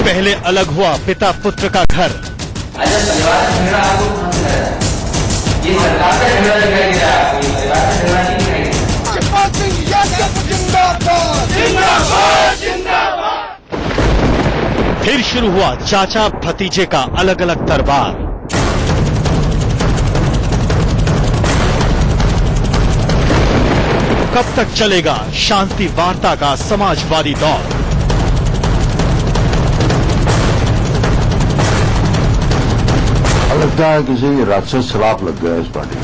पहले अलग हुआ पिता पुत्र का घर। अच्छा, परिवार का झगड़ा आपको कहां से आया? ये सरकार का झगड़ा दिखाई दे रहा है आपको, ये परिवार का झगड़ा नहीं दिखाई दे रहा। शिवपाल सिंह यादव जिंदाबाद जिंदाबाद जिंदाबाद। फिर शुरू हुआ चाचा भतीजे का अलग अलग दरबार। कब तक चलेगा शांति वार्ता का समाजवादी दौर? लगता है किसी राक्षस श्राप लग गया इस पार्टी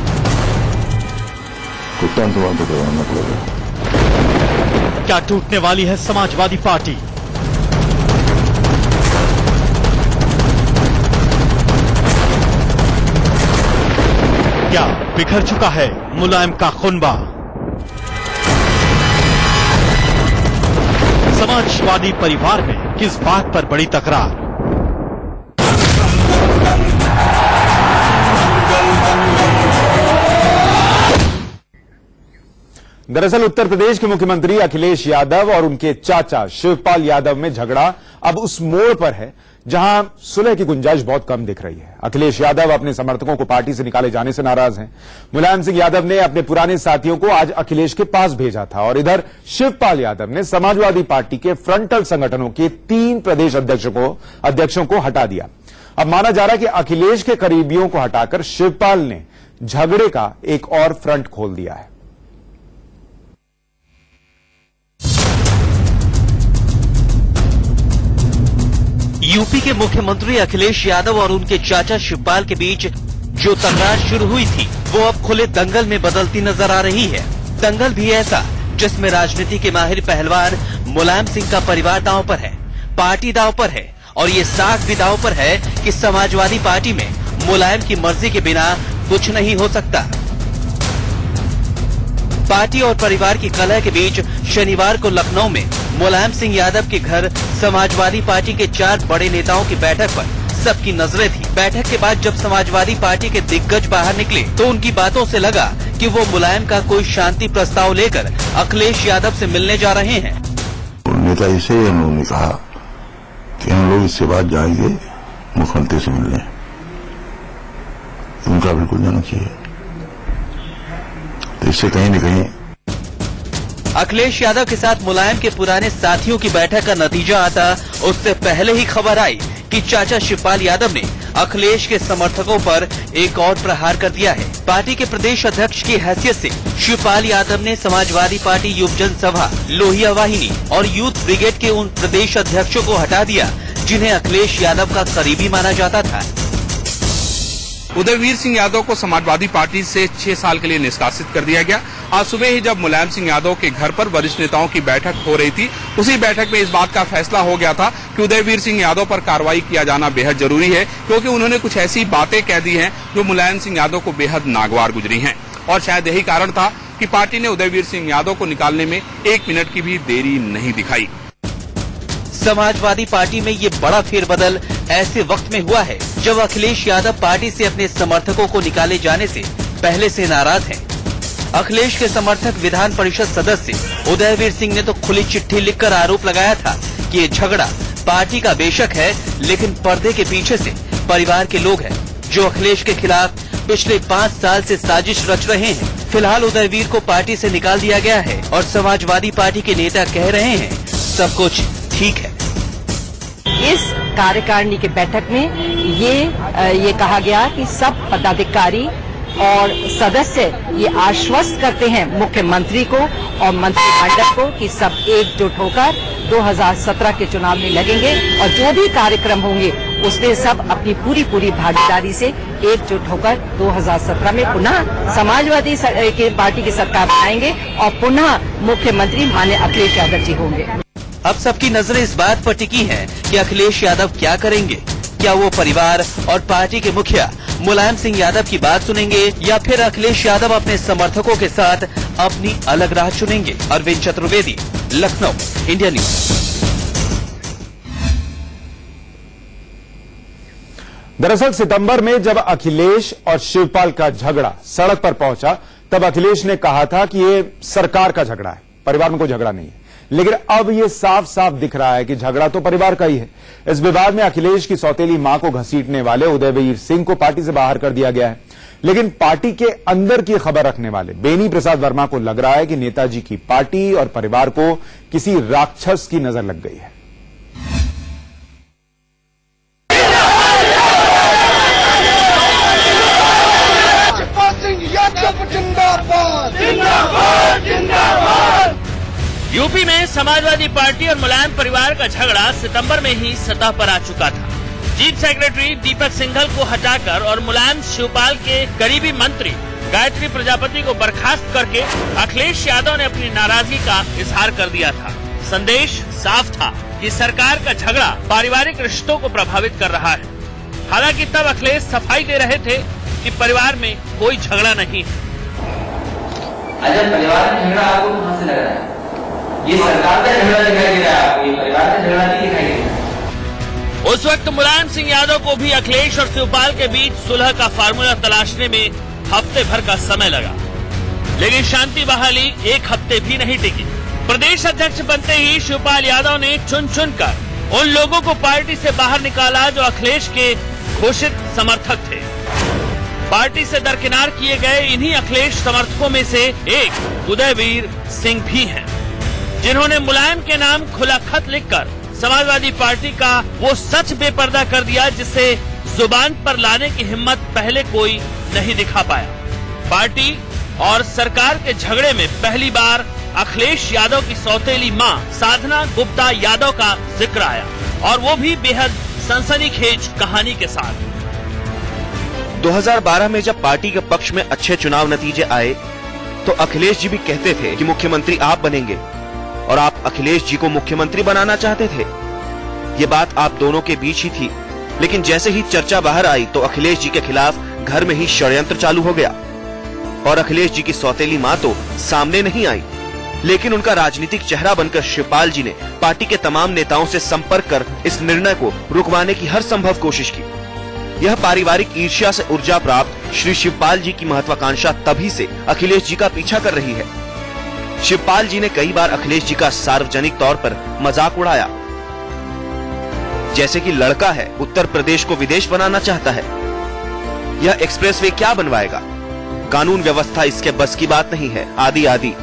को, तंत वंत करवाना पड़ेगा। क्या टूटने वाली है समाजवादी पार्टी? क्या बिखर चुका है मुलायम का खुनबा? समाजवादी परिवार में किस बात पर बड़ी तकरार? दरअसल उत्तर प्रदेश के मुख्यमंत्री अखिलेश यादव और उनके चाचा शिवपाल यादव में झगड़ा अब उस मोड़ पर है जहां सुलह की गुंजाइश बहुत कम दिख रही है। अखिलेश यादव अपने समर्थकों को पार्टी से निकाले जाने से नाराज हैं। मुलायम सिंह यादव ने अपने पुराने साथियों को आज अखिलेश के पास भेजा था और इधर शिवपाल यादव ने समाजवादी पार्टी के फ्रंटल संगठनों के 3 प्रदेश अध्यक्षों को हटा दिया। अब माना जा रहा है कि अखिलेश के करीबियों को हटाकर शिवपाल ने झगड़े का एक और फ्रंट खोल दिया है। यूपी के मुख्यमंत्री अखिलेश यादव और उनके चाचा शिवपाल के बीच जो तकरार शुरू हुई थी वो अब खुले दंगल में बदलती नजर आ रही है। दंगल भी ऐसा जिसमें राजनीति के माहिर पहलवान मुलायम सिंह का परिवार दांव पर है, पार्टी दांव पर है और ये साख भी दांव पर है कि समाजवादी पार्टी में मुलायम की मर्जी के बिना कुछ नहीं हो सकता। पार्टी और परिवार की कलह के बीच शनिवार को लखनऊ में मुलायम सिंह यादव के घर समाजवादी पार्टी के 4 बड़े नेताओं की बैठक पर सबकी नजरें थी। बैठक के बाद जब समाजवादी पार्टी के दिग्गज बाहर निकले तो उनकी बातों से लगा कि वो मुलायम का कोई शांति प्रस्ताव लेकर अखिलेश यादव से मिलने जा रहे हैं। नेता इसे हम लोगों ने कहा कि हम लोग इससे बाद जाएंगे मुख्यमंत्री से मिलने, उनका बिल्कुल जाना चाहिए। तो इससे कहीं न कहीं अखिलेश यादव के साथ मुलायम के पुराने साथियों की बैठक का नतीजा आता उससे पहले ही खबर आई कि चाचा शिवपाल यादव ने अखिलेश के समर्थकों पर एक और प्रहार कर दिया है। पार्टी के प्रदेश अध्यक्ष की हैसियत से शिवपाल यादव ने समाजवादी पार्टी युव जनसभा, लोहिया वाहिनी और यूथ ब्रिगेड के उन प्रदेश अध्यक्षों को हटा दिया जिन्हें अखिलेश यादव का करीबी माना जाता था। उदयवीर सिंह यादव को समाजवादी पार्टी से 6 साल के लिए निष्कासित कर दिया गया। आज सुबह ही जब मुलायम सिंह यादव के घर पर वरिष्ठ नेताओं की बैठक हो रही थी, उसी बैठक में इस बात का फैसला हो गया था कि उदयवीर सिंह यादव पर कार्रवाई किया जाना बेहद जरूरी है, क्योंकि उन्होंने कुछ ऐसी बातें कह दी हैं जो मुलायम सिंह यादव को बेहद नागवार गुजरी हैं। और शायद यही कारण था कि पार्टी ने उदयवीर सिंह यादव को निकालने में 1 मिनट की भी देरी नहीं दिखाई। समाजवादी पार्टी में ये बड़ा फेरबदल ऐसे वक्त में हुआ है जब अखिलेश यादव पार्टी से अपने समर्थकों को निकाले जाने से पहले से नाराज हैं। अखिलेश के समर्थक विधान परिषद सदस्य उदयवीर सिंह ने तो खुली चिट्ठी लिखकर आरोप लगाया था कि ये झगड़ा पार्टी का बेशक है, लेकिन पर्दे के पीछे से परिवार के लोग हैं जो अखिलेश के खिलाफ पिछले 5 साल से साजिश रच रहे हैं। फिलहाल उदयवीर को पार्टी से निकाल दिया गया है और समाजवादी पार्टी के नेता कह रहे हैं सब कुछ ठीक है। इस कार्यकारिणी की बैठक में ये कहा गया कि सब पदाधिकारी और सदस्य ये आश्वस्त करते हैं मुख्यमंत्री को और मंत्रिमंडल को कि सब एकजुट होकर 2017 के चुनाव में लगेंगे और जो भी कार्यक्रम होंगे उसमें सब अपनी पूरी भागीदारी से एकजुट होकर 2017 में पुनः समाजवादी पार्टी की सरकार बनाएंगे और पुनः मुख्यमंत्री माननीय अखिलेश यादव जी होंगे। अब सबकी नजरें इस बात पर टिकी हैं कि अखिलेश यादव क्या करेंगे। क्या वो परिवार और पार्टी के मुखिया मुलायम सिंह यादव की बात सुनेंगे या फिर अखिलेश यादव अपने समर्थकों के साथ अपनी अलग राह चुनेंगे। Arvind Chaturvedi, Lucknow, India news. दरअसल सितंबर में जब अखिलेश और शिवपाल का झगड़ा सड़क पर पहुंचा तब अखिलेश ने कहा था कि ये सरकार का झगड़ा है, परिवार में कोई झगड़ा नहीं है। लेकिन अब यह साफ साफ दिख रहा है कि झगड़ा तो परिवार का ही है। इस विवाद में अखिलेश की सौतेली मां को घसीटने वाले उदयवीर सिंह को पार्टी से बाहर कर दिया गया है, लेकिन पार्टी के अंदर की खबर रखने वाले बेनी प्रसाद वर्मा को लग रहा है कि नेताजी की पार्टी और परिवार को किसी राक्षस की नजर लग गई है। यूपी में समाजवादी पार्टी और मुलायम परिवार का झगड़ा सितंबर में ही सतह पर आ चुका था। चीफ सेक्रेटरी दीपक सिंघल को हटाकर और मुलायम शिवपाल के करीबी मंत्री गायत्री प्रजापति को बर्खास्त करके अखिलेश यादव ने अपनी नाराजगी का इजहार कर दिया था। संदेश साफ था कि सरकार का झगड़ा पारिवारिक रिश्तों को प्रभावित कर रहा है। हालांकि तब अखिलेश सफाई दे रहे थे कि परिवार में कोई झगड़ा नहीं है। अजब, परिवार में झगड़ा आपको कहां से लग रहा है? ये सरकार का झगड़ा दिखाई दे रहा है आपको, ये परिवार का झगड़ा नहीं दिखाई दे रहा। उस वक्त मुलायम सिंह यादव को भी अखिलेश और शिवपाल के बीच सुलह का फार्मूला तलाशने में हफ्ते भर का समय लगा, लेकिन शांति बहाली एक हफ्ते भी नहीं टिकी। प्रदेश अध्यक्ष बनते ही शिवपाल यादव ने चुन चुनकर उन लोगों को पार्टी से बाहर निकाला जो अखिलेश के घोषित समर्थक थे। पार्टी से दरकिनार किए गए इन्हीं अखिलेश समर्थकों में से एक उदयवीर सिंह भी हैं, जिन्होंने मुलायम के नाम खुला खत लिखकर समाजवादी पार्टी का वो सच बेपर्दा कर दिया जिसे जुबान पर लाने की हिम्मत पहले कोई नहीं दिखा पाया। पार्टी और सरकार के झगड़े में पहली बार अखिलेश यादव की सौतेली मां साधना गुप्ता यादव का जिक्र आया, और वो भी बेहद सनसनीखेज कहानी के साथ। 2012 में जब पार्टी के पक्ष में अच्छे चुनाव नतीजे आए तो अखिलेश जी भी कहते थे कि मुख्यमंत्री आप बनेंगे, और आप अखिलेश जी को मुख्यमंत्री बनाना चाहते थे। ये बात आप दोनों के बीच ही थी, लेकिन जैसे ही चर्चा बाहर आई तो अखिलेश जी के खिलाफ घर में ही षड्यंत्र चालू हो गया, और अखिलेश जी की सौतेली मां तो सामने नहीं आई, लेकिन उनका राजनीतिक चेहरा बनकर शिवपाल जी ने पार्टी के तमाम नेताओं से संपर्क कर इस निर्णय को रुकवाने की हर संभव कोशिश की। यह पारिवारिक ईर्ष्या से ऊर्जा प्राप्त श्री शिवपाल जी की महत्वाकांक्षा तभी से अखिलेश जी का पीछा कर रही है। शिवपाल जी ने कई बार अखिलेश जी का सार्वजनिक तौर पर मजाक उड़ाया, जैसे कि लड़का है, उत्तर प्रदेश को विदेश बनाना चाहता है, यह एक्सप्रेसवे क्या बनवाएगा, कानून व्यवस्था इसके बस की बात नहीं है, आदि आदि।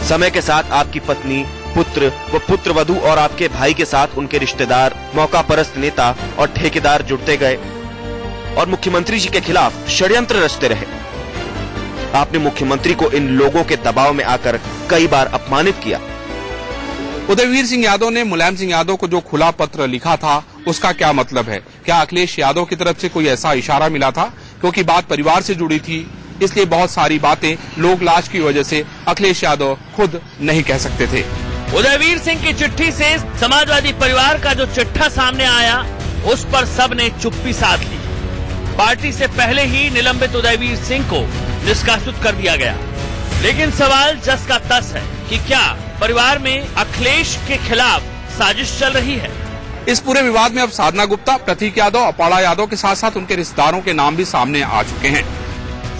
समय के साथ आपकी पत्नी, पुत्र व पुत्र वधू और आपके भाई के साथ उनके रिश्तेदार, मौका परस्त नेता और ठेकेदार जुड़ते गए और मुख्यमंत्री जी के खिलाफ षड्यंत्र रचते रहे। आपने मुख्यमंत्री को इन लोगों के दबाव में आकर कई बार अपमानित किया। उदयवीर सिंह यादव ने मुलायम सिंह यादव को जो खुला पत्र लिखा था उसका क्या मतलब है? क्या अखिलेश यादव की तरफ से कोई ऐसा इशारा मिला था? क्योंकि बात परिवार से जुड़ी थी, इसलिए बहुत सारी बातें लोक लाज की वजह से अखिलेश यादव खुद नहीं कह सकते थे। उदयवीर सिंह की चिट्ठी से समाजवादी परिवार का जो चिट्ठा सामने आया, उस पर सबने चुप्पी साध ली। पार्टी से पहले ही निलंबित उदयवीर सिंह को निष्कासित कर दिया गया, लेकिन सवाल जस का तस है कि क्या परिवार में अखिलेश के खिलाफ साजिश चल रही है? इस पूरे विवाद में अब साधना गुप्ता, प्रतीक यादव, अपाड़ा यादव के साथ साथ उनके रिश्तेदारों के नाम भी सामने आ चुके हैं।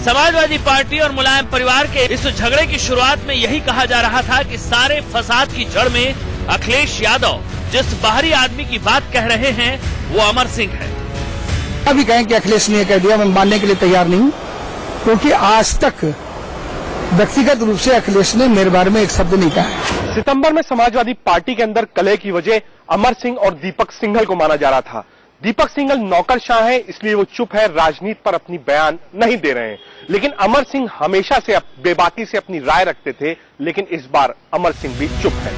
समाजवादी पार्टी और मुलायम परिवार के इस झगड़े की शुरुआत में यही कहा जा रहा था कि सारे फसाद की जड़ में अखिलेश यादव जिस बाहरी आदमी की बात कह रहे हैं वो अमर सिंह है। अभी कहें कि अखिलेश ने कह दिया, मैं मानने के लिए तैयार नहीं हूं, क्योंकि आज तक व्यक्तिगत रूप से अखिलेश ने मेरे बारे में एक शब्द नहीं कहा है। सितंबर में समाजवादी पार्टी के अंदर कलह की वजह अमर सिंह और दीपक सिंघल को माना जा रहा था। दीपक सिंघल नौकरशाह है, इसलिए वो चुप है, राजनीति पर अपनी बयान नहीं दे रहे हैं। लेकिन अमर सिंह हमेशा से बेबाकी से अपनी राय रखते थे, लेकिन इस बार अमर सिंह भी चुप है।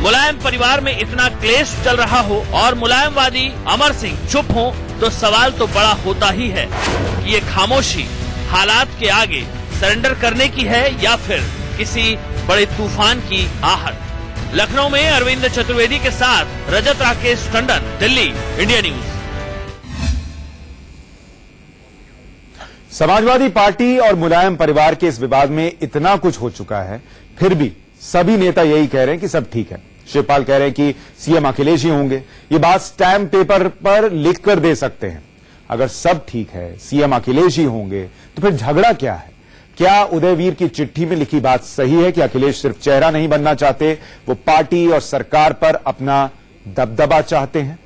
मुलायम परिवार में इतना क्लेश चल रहा हो और मुलायमवादी अमर सिंह चुप हो, तो सवाल तो बड़ा होता ही है कि ये खामोशी हालात के आगे सरेंडर करने की है या फिर किसी बड़े तूफान की आहट। लखनऊ में अरविंद चतुर्वेदी के साथ Rajat Rakesh Tandon, Delhi, India news. Samajwadi party और मुलायम परिवार के इस विवाद में इतना कुछ हो चुका है, फिर भी सभी नेता यही कह रहे हैं कि सब ठीक है। शिवपाल कह रहे हैं कि सीएम अखिलेश ही होंगे। ये बात स्टैम्प पेपर पर लिखकर दे सकते हैं। अगर सब ठीक है, सीएम अखिलेश ही होंगे, तो फिर झगड़ा क्या है? क्या उदयवीर की चिट्ठी में लिखी बात सही है कि अखिलेश सिर्फ चेहरा नहीं बनना चाहते, वो पार्टी और सरकार पर अपना दबदबा चाहते हैं?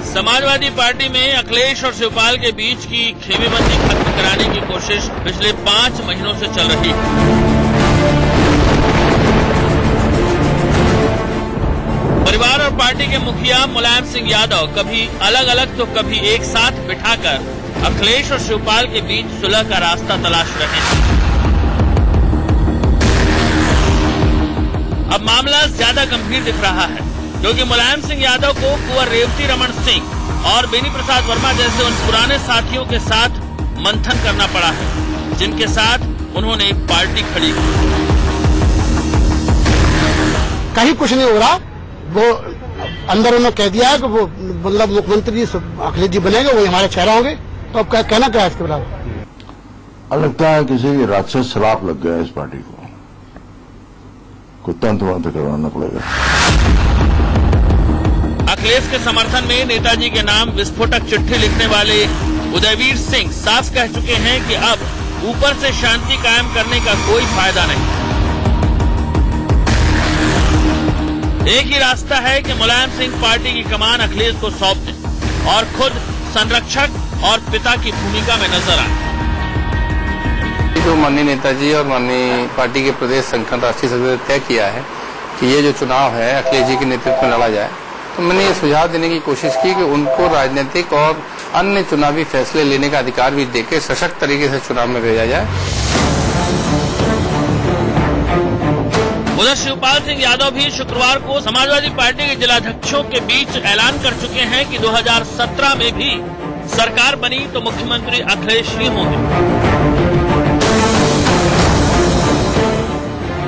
समाजवादी पार्टी में अखिलेश और शिवपाल के बीच की खेमेबंदी खत्म कराने की कोशिश पिछले 5 महीनों से चल रही है। परिवार और पार्टी के मुखिया मुलायम सिंह यादव कभी अलग अलग तो कभी एक साथ बिठाकर अखिलेश और शिवपाल के बीच सुलह का रास्ता तलाश रहे हैं। अब मामला ज्यादा गंभीर दिख रहा है, क्योंकि मुलायम सिंह यादव को कुंवर रेवती रमन सिंह और बेनी प्रसाद वर्मा जैसे उन पुराने साथियों के साथ मंथन करना पड़ा है, जिनके साथ उन्होंने एक पार्टी खड़ी की। कहीं कुछ नहीं हो रहा, वो अंदर उन्होंने कह दिया है कि वो मतलब मुख्यमंत्री अखिलेश जी बनेंगे, वो हमारे चेहरा होंगे। तो अब कहना क्या है इसके बराबर? लगता है किसी राक्षस श्राप लग गया इस पार्टी को तंत्र करवाना पड़ेगा। अखिलेश के समर्थन में नेताजी के नाम विस्फोटक चिट्ठी लिखने वाले उदयवीर सिंह साफ कह चुके हैं कि अब ऊपर से शांति कायम करने का कोई फायदा नहीं। एक ही रास्ता है कि मुलायम सिंह पार्टी की कमान अखिलेश को सौंप दें और खुद संरक्षक और पिता की भूमिका में नजर आए। जो माननीय नेताजी और माननीय पार्टी के प्रदेश संगठन राष्ट्रीय सदस्य ने तय किया है कि ये जो चुनाव है अखिलेश जी के नेतृत्व में लड़ा जाए, तो मैंने ये सुझाव देने की कोशिश की कि उनको राजनीतिक और अन्य चुनावी फैसले लेने का अधिकार भी देकर सशक्त तरीके से चुनाव में भेजा जाए। उधर शिवपाल सिंह यादव भी शुक्रवार को समाजवादी पार्टी के जिलाध्यक्षों के बीच ऐलान कर चुके हैं कि 2017 में भी सरकार बनी तो मुख्यमंत्री अखिलेश ही होंगे।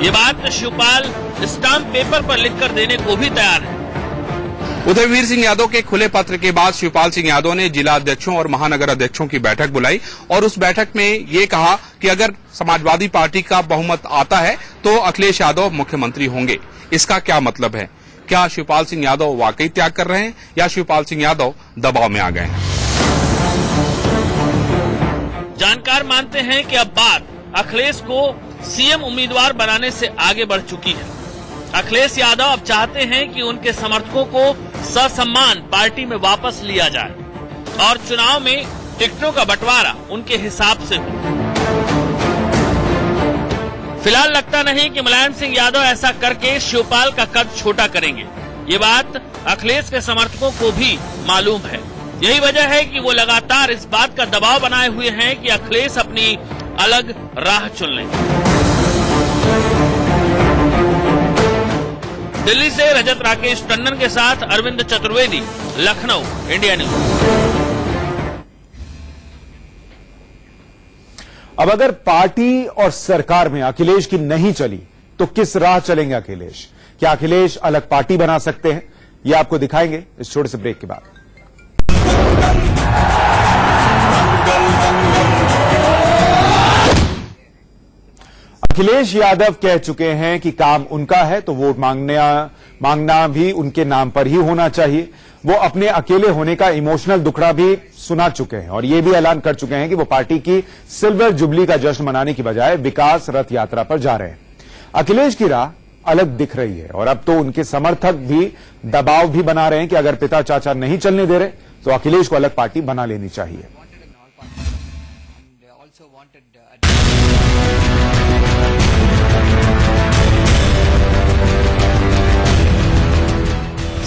ये बात शिवपाल स्टाम्प पेपर पर लिखकर देने को भी तैयार है। उदयवीर सिंह यादव के खुले पत्र के बाद शिवपाल सिंह यादव ने जिला अध्यक्षों और महानगर अध्यक्षों की बैठक बुलाई और उस बैठक में ये कहा कि अगर समाजवादी पार्टी का बहुमत आता है तो अखिलेश यादव मुख्यमंत्री होंगे। इसका क्या मतलब है? क्या शिवपाल सिंह यादव वाकई त्याग कर रहे हैं या शिवपाल सिंह यादव दबाव में आ गए हैं? जानकार मानते हैं कि अब बात अखिलेश को सीएम उम्मीदवार बनाने से आगे बढ़ चुकी है। अखिलेश यादव अब चाहते हैं कि उनके समर्थकों को ससम्मान पार्टी में वापस लिया जाए और चुनाव में टिकटों का बंटवारा उनके हिसाब से हो। फिलहाल लगता नहीं कि मुलायम सिंह यादव ऐसा करके शिवपाल का कद छोटा करेंगे। ये बात अखिलेश के समर्थकों को भी मालूम है। यही वजह है कि वो लगातार इस बात का दबाव बनाए हुए हैं कि अखिलेश अपनी अलग राह चुन लें। दिल्ली से रजत राकेश टंडन के साथ अरविंद चतुर्वेदी, लखनऊ, इंडिया न्यूज। अब अगर पार्टी और सरकार में अखिलेश की नहीं चली तो किस राह चलेंगे अखिलेश? क्या अखिलेश अलग पार्टी बना सकते हैं? यह आपको दिखाएंगे इस छोटे से ब्रेक के बाद। अखिलेश यादव कह चुके हैं कि काम उनका है तो वोट मांगना भी उनके नाम पर ही होना चाहिए। वो अपने अकेले होने का इमोशनल दुखड़ा भी सुना चुके हैं और ये भी ऐलान कर चुके हैं कि वो पार्टी की सिल्वर जुबली का जश्न मनाने की बजाय विकास रथ यात्रा पर जा रहे हैं। अखिलेश की राह अलग दिख रही है और अब तो उनके समर्थक भी दबाव भी बना रहे हैं कि अगर पिता चाचा नहीं चलने दे रहे तो अखिलेश को अलग पार्टी बना लेनी चाहिए।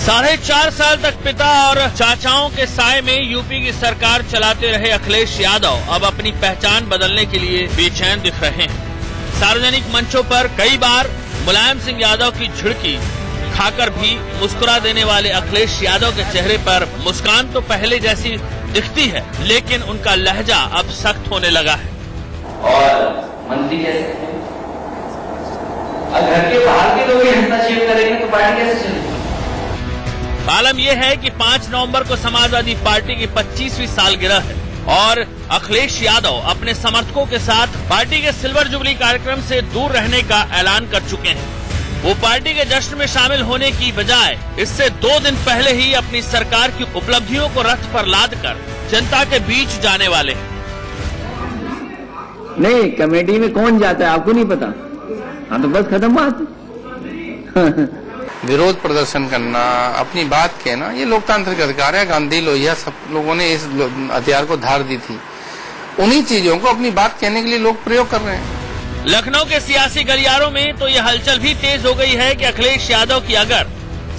4.5 साल तक पिता और चाचाओं के साए में यूपी की सरकार चलाते रहे अखिलेश यादव अब अपनी पहचान बदलने के लिए बेचैन दिख रहे हैं। सार्वजनिक मंचों पर कई बार मुलायम सिंह यादव की झिड़की खाकर भी मुस्कुरा देने वाले अखिलेश यादव के चेहरे पर मुस्कान तो पहले जैसी दिखती है, लेकिन उनका लहजा अब सख्त होने लगा है। और मंत्री कैसे? घर के बाहर के लोग हस्तक्षेप करेंगे तो पार्टी कैसे चलेगी? आलम यह है कि 5 नवंबर को समाजवादी पार्टी की 25वीं सालगिरह है और अखिलेश यादव अपने समर्थकों के साथ पार्टी के सिल्वर जुबली कार्यक्रम से दूर रहने का ऐलान कर चुके हैं। वो पार्टी के जश्न में शामिल होने की बजाय इससे 2 दिन पहले ही अपनी सरकार की उपलब्धियों को रथ पर लादकर जनता के बीच जाने वाले हैं। नहीं, कमेटी में कौन जाता है आपको नहीं पता? हाँ तो बस खत्म बात। विरोध प्रदर्शन करना, अपनी बात कहना, ये लोकतांत्रिक अधिकार है। गांधी, लोहिया, सब लोगों ने इस हथियार को धार दी थी। उन्हीं चीजों को अपनी बात कहने के लिए लोग प्रयोग कर रहे हैं। लखनऊ के सियासी गलियारों में तो ये हलचल भी तेज हो गई है कि अखिलेश यादव की अगर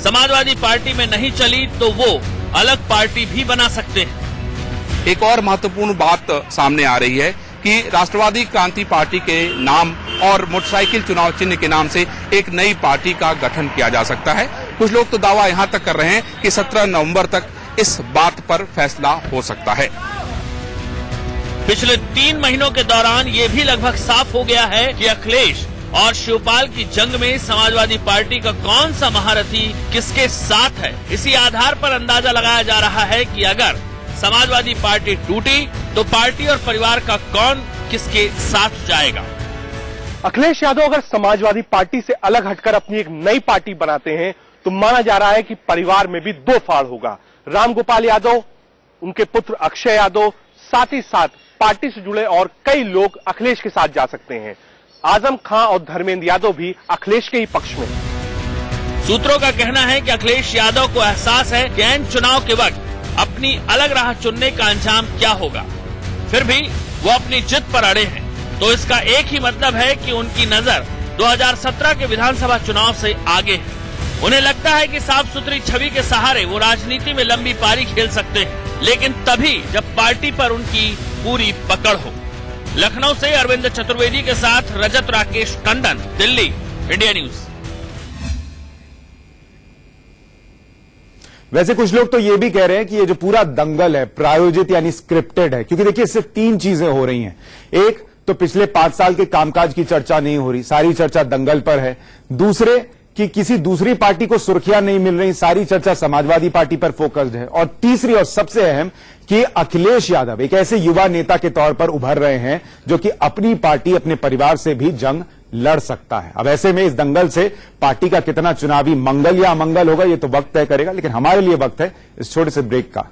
समाजवादी पार्टी में नहीं चली तो वो अलग पार्टी भी बना सकते हैं। एक और महत्वपूर्ण बात सामने आ रही है कि राष्ट्रवादी क्रांति पार्टी के नाम और मोटरसाइकिल चुनाव चिन्ह के नाम से एक नई पार्टी का गठन किया जा सकता है। कुछ लोग तो दावा यहां तक कर रहे हैं कि 17 नवंबर तक इस बात पर फैसला हो सकता है। पिछले 3 महीनों के दौरान ये भी लगभग साफ हो गया है कि अखिलेश और शिवपाल की जंग में समाजवादी पार्टी का कौन सा महारथी किसके साथ है। इसी आधार पर अंदाजा लगाया जा रहा है कि अगर समाजवादी पार्टी टूटी तो पार्टी और परिवार का कौन किसके साथ जाएगा। अखिलेश यादव अगर समाजवादी पार्टी से अलग हटकर अपनी एक नई पार्टी बनाते हैं तो माना जा रहा है कि परिवार में भी 2 फाड़ होगा। रामगोपाल यादव, उनके पुत्र अक्षय यादव, साथ ही साथ पार्टी से जुड़े और कई लोग अखिलेश के साथ जा सकते हैं। आजम खां और धर्मेंद्र यादव भी अखिलेश के ही पक्ष में। सूत्रों का कहना है कि अखिलेश यादव को एहसास है कि ऐन चुनाव के वक्त अपनी अलग राह चुनने का अंजाम क्या होगा। फिर भी वो अपनी जिद पर अड़े हैं, तो इसका एक ही मतलब है कि उनकी नजर 2017 के विधानसभा चुनाव से आगे है। उन्हें लगता है कि साफ सुथरी छवि के सहारे वो राजनीति में लंबी पारी खेल सकते हैं, लेकिन तभी जब पार्टी पर उनकी पूरी पकड़ हो। लखनऊ से अरविंद चतुर्वेदी के साथ रजत राकेश टंडन, दिल्ली, इंडिया न्यूज। वैसे कुछ लोग तो ये भी कह रहे हैं कि ये जो पूरा दंगल है प्रायोजित यानी स्क्रिप्टेड है, क्योंकि देखिए इससे 3 चीजें हो रही हैं। एक तो पिछले 5 साल के कामकाज की चर्चा नहीं हो रही, सारी चर्चा दंगल पर है। दूसरे कि किसी दूसरी पार्टी को सुर्खियां नहीं मिल रही, सारी चर्चा समाजवादी पार्टी पर फोकस्ड है। और तीसरी और सबसे अहम कि अखिलेश यादव एक ऐसे युवा नेता के तौर पर उभर रहे हैं जो कि अपनी पार्टी, अपने परिवार से भी जंग लड़ सकता है। अब ऐसे में इस दंगल से पार्टी का कितना चुनावी मंगल या अमंगल होगा ये तो वक्त तय करेगा, लेकिन हमारे लिए वक्त है इस छोटे से ब्रेक का।